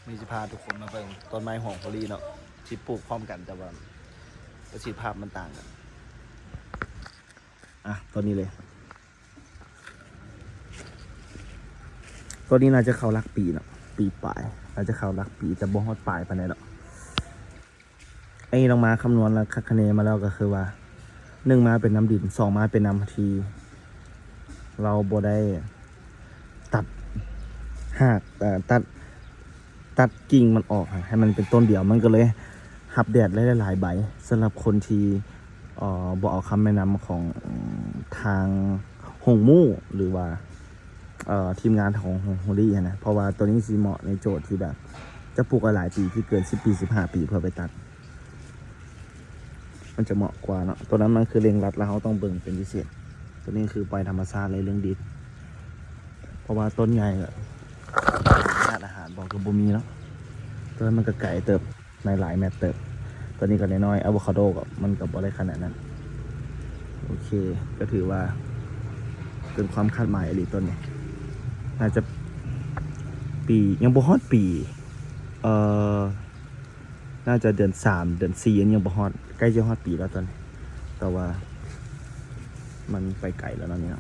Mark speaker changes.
Speaker 1: มีสิพาทุกคนมาเบิ่งต้นไม้หอมโคลีเนาะที่ปลูกพร้อมกันแต่ว่าประสิทธิภาพมันต่างกันต้นนี้เลยต้นนี้น่าจะเข้ารักปีเนาะปีปลายน่าจะเข้ารักปีแต่บ่ฮอดปลายปานใดหรอกไอ้ลองมาคำนวณแล้วคะแนนมาแล้วก็คือว่า1มาเป็นน้ำดิน2มาเป็นน้ำทีเราบ่ได้ตัดหากตัดกิ่งมันออกให้มันเป็นต้นเดียวมันก็เลยหับแดดหลายๆใบสำหรับคนที่บ่เอาคำแนะนำของทางหงมู่หรือว่าทีมงานของโฮลี่นะเพราะว่าตัวนี้สีเหมาะในโจทย์ที่แบบจะปลูกหลายปีที่เกิน10 ปี15 ปีเพื่อไปตัดมันจะเหมาะกว่าเนาะตัวนั้นมันคือเร่งรัดแล้วเขาต้องเบิ่งเป็นพิเศษตัวนี้คือปล่อยธรรมชาติเลยเรื่องดิบเพราะว่าต้นใหญ่ธาตุอาหารบอกกับบุมีเนาะตัวนั้นมันก็ไก่เติบในหลายแมตเติบตัวนี้ก็น้อยๆอะโวคาโดกับมันกับอะไรขนาดนั้นโอเคก็ถือว่าเป็นความคาดหมายอะไรต้นนี้น่าจะปียังบ่ฮอดปีน่าจะเดือน3เดือน4ยังบ่ฮอดใกล้จะฮอดปีแล้วตอนนี้แต่ว่ามันไปไกลแล้วนะเนี่ย